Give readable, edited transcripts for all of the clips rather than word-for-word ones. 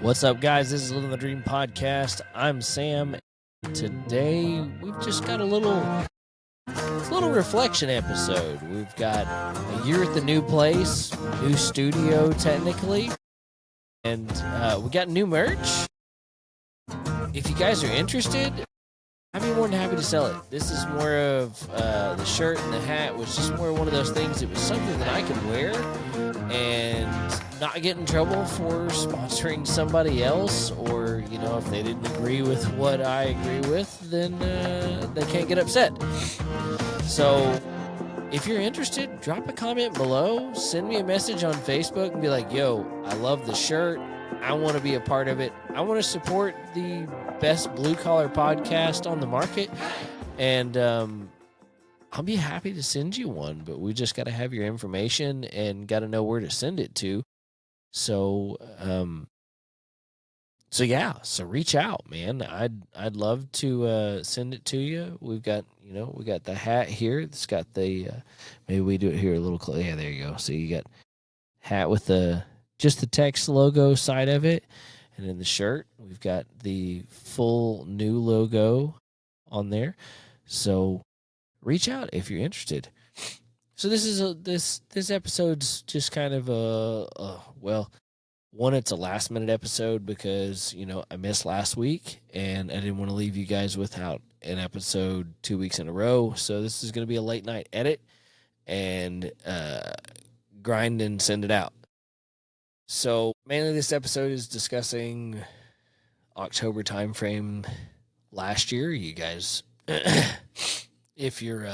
What's up, guys? This is Living the Dream Podcast. I'm Sam. Today, we've just got a little reflection episode. We've got a year at the new place, new studio technically, and we got new merch. If you guys are interested, I'd be more than happy to sell it. This is more of the shirt and the hat was just more one of those things. It was something that I could wear and not get in trouble for sponsoring somebody else, or, you know, if they didn't agree with what I agree with, then they can't get upset. So if you're interested, drop a comment below, send me a message on Facebook and be like, yo, I love the shirt. I want to be a part of it. I want to support the best blue-collar podcast on the market, and I'll be happy to send you one, but we just got to have your information and got to know where to send it to. So so reach out, man. I'd love to send it to you. We got the hat here. It's got the maybe we do it here a little close. Yeah, there you go. So you got hat with just the text logo side of it, and in the shirt we've got the full new logo on there. So reach out if you're interested. So this is this episode's just kind of it's a last minute episode because, you know, I missed last week and I didn't want to leave you guys without an episode 2 weeks in a row. So this is going to be a late night edit and grind and send it out. So mainly this episode is discussing October timeframe last year. You guys, if you're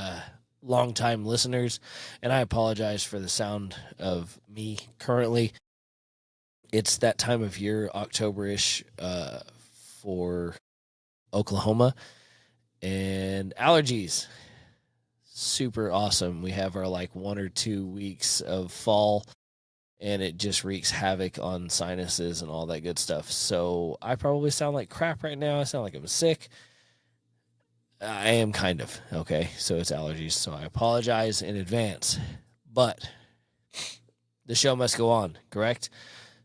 longtime listeners, and I apologize for the sound of me currently. It's that time of year, October-ish, for Oklahoma, and allergies. Super awesome. We have our 1 or 2 weeks of fall, and it just wreaks havoc on sinuses and all that good stuff. So I probably sound like crap right now. I sound like I'm sick. I am kind of, okay? So it's allergies, so I apologize in advance. But the show must go on, correct?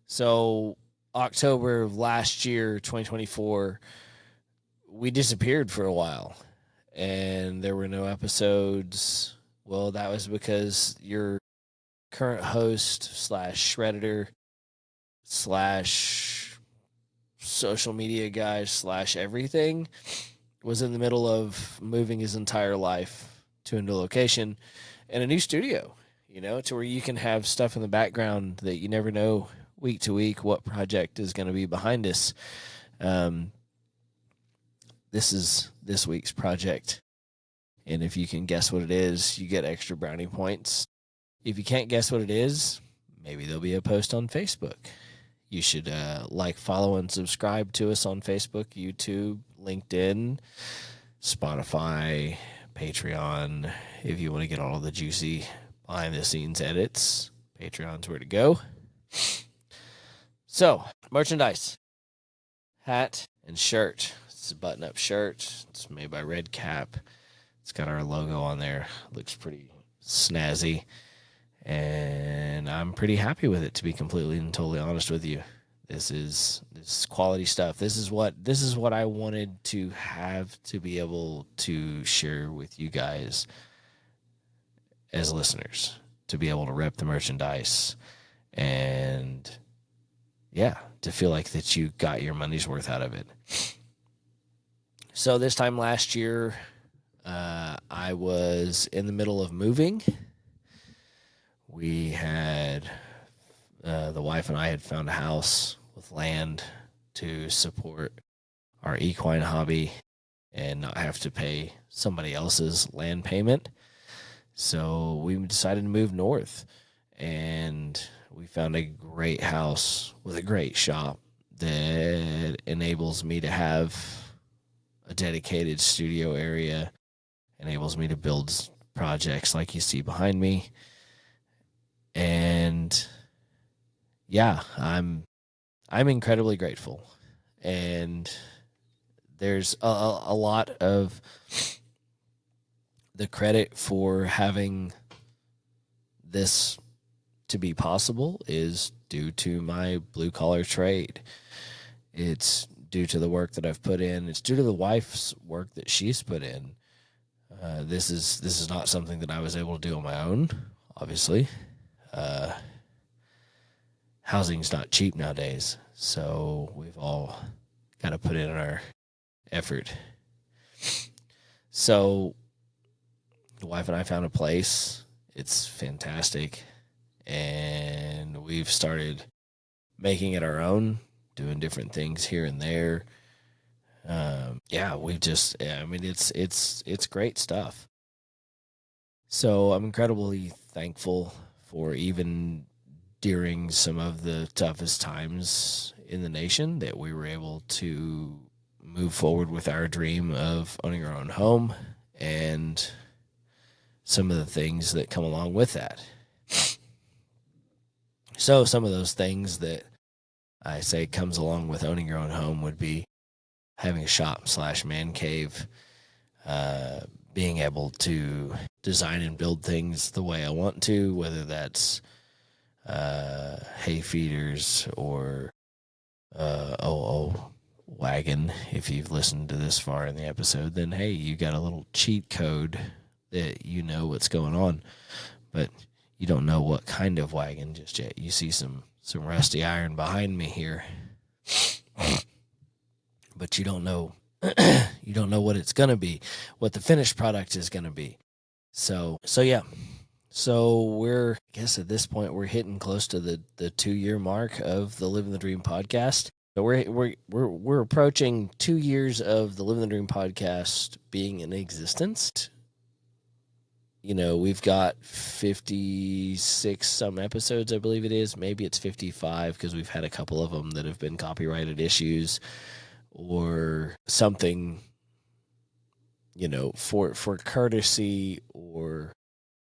So October of last year, 2024, we disappeared for a while, and there were no episodes. Well, that was because your current host / Shredditor / social media guy / everything was in the middle of moving his entire life to a new location and a new studio, you know, to where you can have stuff in the background that you never know week to week what project is going to be behind us. This is this week's project, and if you can guess what it is, you get extra brownie points. If you can't guess what it is, maybe there'll be a post on Facebook. You should follow, and subscribe to us on Facebook, YouTube, LinkedIn, Spotify, Patreon. If you want to get all of the juicy behind-the-scenes edits, Patreon's where to go. So, merchandise. Hat and shirt. It's a button-up shirt. It's made by Red Cap. It's got our logo on there. Looks pretty snazzy. And I'm pretty happy with it, to be completely and totally honest with you. This is quality stuff. This is what I wanted to have to be able to share with you guys as listeners, to be able to rep the merchandise and to feel like that you got your money's worth out of it. So this time last year, I was in the middle of moving. We had, the wife and I had found a house with land to support our equine hobby and not have to pay somebody else's land payment. So we decided to move north, and we found a great house with a great shop that enables me to have a dedicated studio area, enables me to build projects like you see behind me. And I'm incredibly grateful. And there's a lot of the credit for having this to be possible is due to my blue collar trade. It's due to the work that I've put in. It's due to the wife's work that she's put in. This is not something that I was able to do on my own, obviously. Housing's not cheap nowadays, so we've all got to put in our effort. So the wife and I found a place. It's fantastic, and we've started making it our own, doing different things here and there. It's great stuff. So I'm incredibly thankful for, even during some of the toughest times in the nation, that we were able to move forward with our dream of owning our own home and some of the things that come along with that. So some of those things that I say comes along with owning your own home would be having a shop/man cave, being able to design and build things the way I want to, whether that's hay feeders or wagon. If you've listened to this far in the episode, then hey, you got a little cheat code that you know what's going on, but you don't know what kind of wagon just yet. You see some rusty iron behind me here, but you don't know you don't know what it's going to be, what the finished product is going to be. So yeah. So I guess at this point we're hitting close to the 2-year mark of the Living the Dream podcast. So we're approaching 2 years of the Living the Dream podcast being in existence. We've got 56 some episodes, I believe it is. Maybe it's 55 because we've had a couple of them that have been copyrighted issues or something, for courtesy or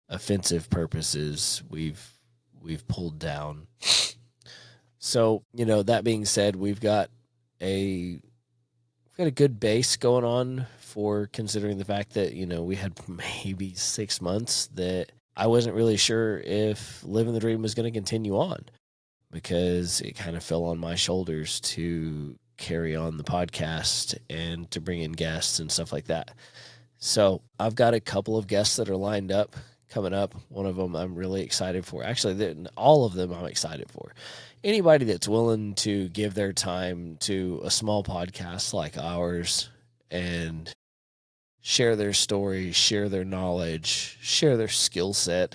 offensive purposes, we've pulled down. So, that being said, we've got a good base going on, for considering the fact that, we had maybe 6 months that I wasn't really sure if Living the Dream was going to continue on, because it kind of fell on my shoulders to carry on the podcast and to bring in guests and stuff like that. So I've got a couple of guests that are lined up coming up. One of them I'm really excited for. Actually, all of them I'm excited for. Anybody that's willing to give their time to a small podcast like ours and share their story, share their knowledge, share their skill set,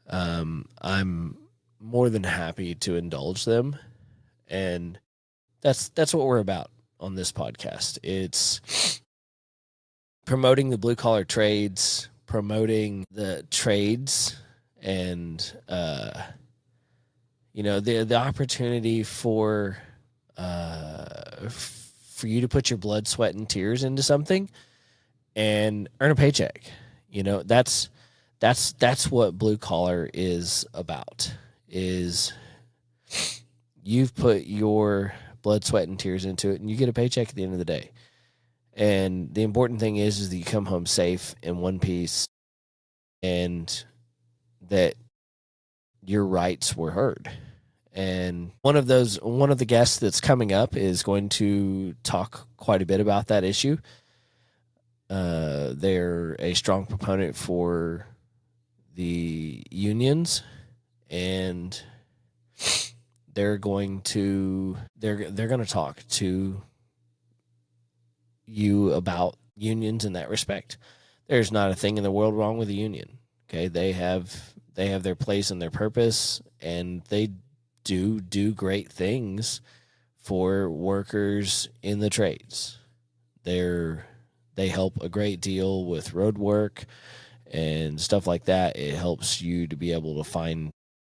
I'm more than happy to indulge them. And that's what we're about on this podcast. It's promoting the blue collar trades, promoting the trades, and the opportunity for you to put your blood, sweat, and tears into something and earn a paycheck. That's what blue collar is about. Is you've put your blood, sweat, and tears into it, and you get a paycheck at the end of the day. And the important thing is that you come home safe in one piece, and that your rights were heard. And one of the guests that's coming up is going to talk quite a bit about that issue. They're a strong proponent for the unions, and they're going to talk to you about unions in that respect. There's not a thing in the world wrong with a union. Okay, they have their place and their purpose, and they do great things for workers in the trades. They help a great deal with road work and stuff like that. It helps you to be able to find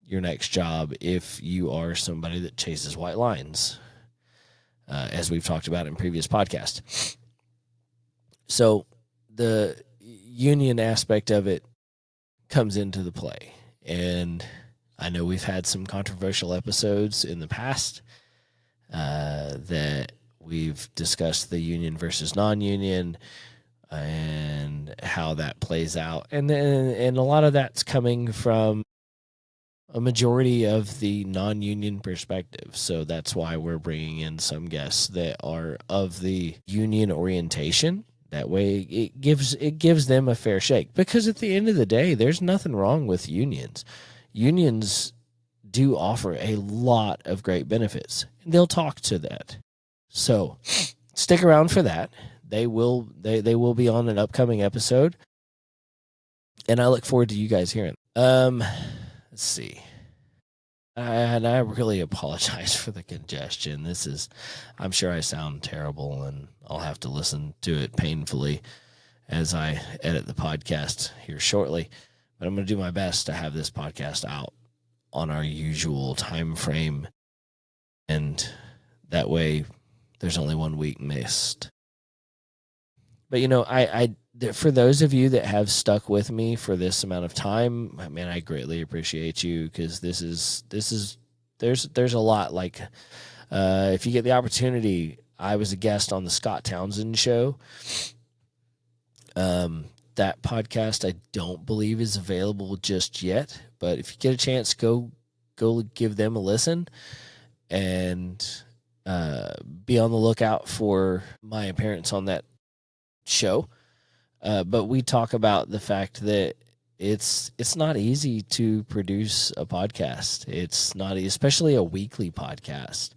your next job if you are somebody that chases white lines, as we've talked about in previous podcasts. So the union aspect of it comes into the play. And I know we've had some controversial episodes in the past that we've discussed the union versus non-union and how that plays out. And a lot of that's coming from a majority of the non-union perspective. So that's why we're bringing in some guests that are of the union orientation. That way it gives them a fair shake, because at the end of the day, there's nothing wrong with unions. Unions do offer a lot of great benefits, and they'll talk to that. So stick around for that. They will be on an upcoming episode, and I look forward to you guys hearing. Let's see. And I really apologize for the congestion. I'm sure I sound terrible, and I'll have to listen to it painfully as I edit the podcast here shortly. But I'm going to do my best to have this podcast out on our usual time frame, and that way there's only 1 week missed. But I for those of you that have stuck with me for this amount of time, man, I greatly appreciate you, because there's a lot. Like, if you get the opportunity, I was a guest on the Scott Townsend show. That podcast I don't believe is available just yet, but if you get a chance, go give them a listen, and be on the lookout for my appearance on that show. But we talk about the fact that it's not easy to produce a podcast. It's not, especially a weekly podcast.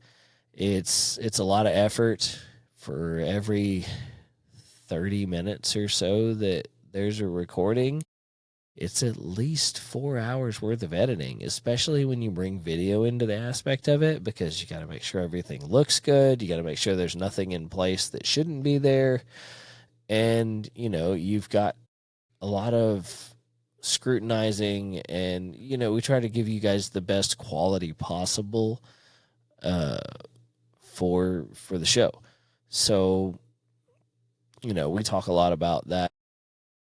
It's a lot of effort. For every 30 minutes or so that there's a recording, it's at least 4 hours worth of editing, especially when you bring video into the aspect of it, because you got to make sure everything looks good. You got to make sure there's nothing in place that shouldn't be there. And, you've got a lot of scrutinizing, and, we try to give you guys the best quality possible for the show. So, we talk a lot about that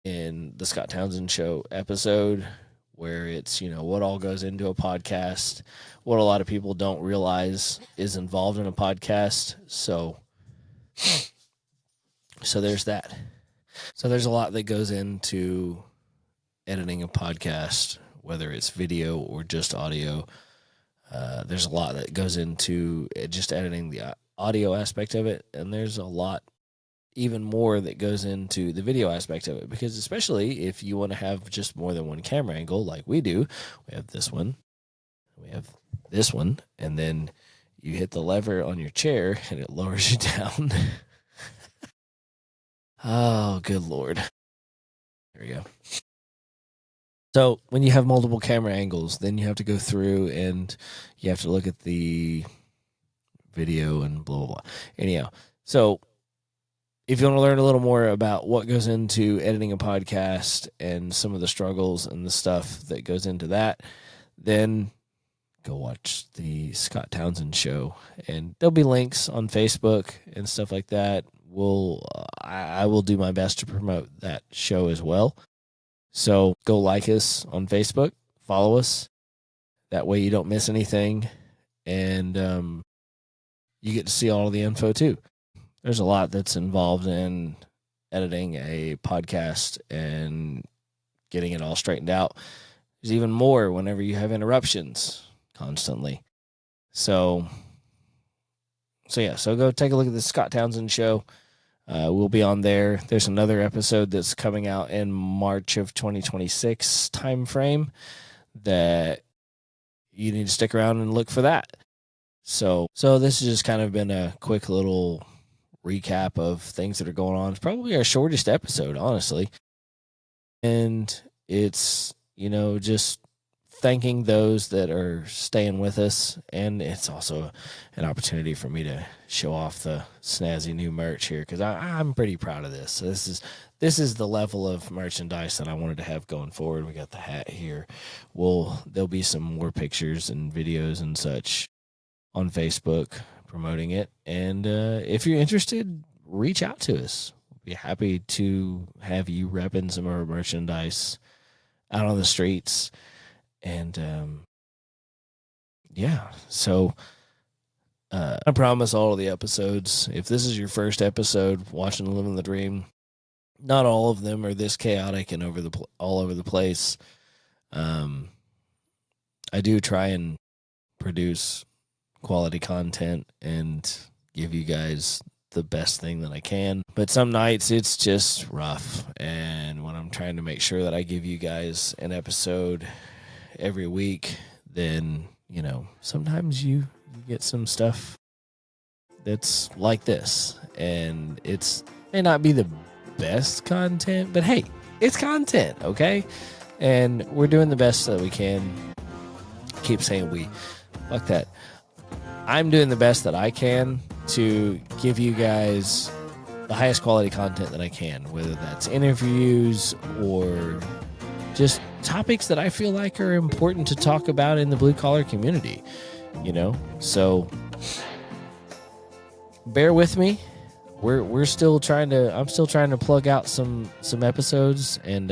in the Scott Townsend show episode, where it's, what all goes into a podcast, what a lot of people don't realize is involved in a podcast. So there's that. So there's a lot that goes into editing a podcast, whether it's video or just audio. There's a lot that goes into just editing the audio aspect of it, and there's a lot even more that goes into the video aspect of it, because especially if you want to have just more than one camera angle like we do, we have this one, we have this one, and then you hit the lever on your chair and it lowers you down. Oh, good Lord. There we go. So when you have multiple camera angles, then you have to go through and you have to look at the video and blah, blah, blah. Anyhow, so if you want to learn a little more about what goes into editing a podcast and some of the struggles and the stuff that goes into that, then go watch the Scott Townsend show. And there'll be links on Facebook and stuff like that. I will do my best to promote that show as well. So go like us on Facebook, follow us. That way you don't miss anything, and you get to see all of the info too. There's a lot that's involved in editing a podcast and getting it all straightened out. There's even more whenever you have interruptions constantly. So go take a look at the Scott Townsend show. We'll be on there. There's another episode that's coming out in March of 2026 time frame that you need to stick around and look for that. So this has just kind of been a quick little recap of things that are going on. It's probably our shortest episode, honestly. And it's, just thanking those that are staying with us, and it's also an opportunity for me to show off the snazzy new merch here, because I'm pretty proud of this. So this is the level of merchandise that I wanted to have going forward. We got the hat here. There'll be some more pictures and videos and such on Facebook promoting it, and if you're interested, reach out to us. We'll be happy to have you repping some of our merchandise out on the streets. And so I promise all of the episodes, if this is your first episode watching Living the Dream, not all of them are this chaotic and all over the place. I do try and produce quality content and give you guys the best thing that I can. But some nights it's just rough. And when I'm trying to make sure that I give you guys an episode every week, then, sometimes you get some stuff that's like this. And it's may not be the best content, but hey, it's content, okay? And we're doing the best that we can. Keep saying we. Fuck that. I'm doing the best that I can to give you guys the highest quality content that I can, whether that's interviews or just topics that I feel like are important to talk about in the blue collar community, So bear with me. I'm still trying to plug out some episodes, and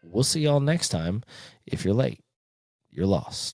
we'll see y'all next time. If you're late, you're lost.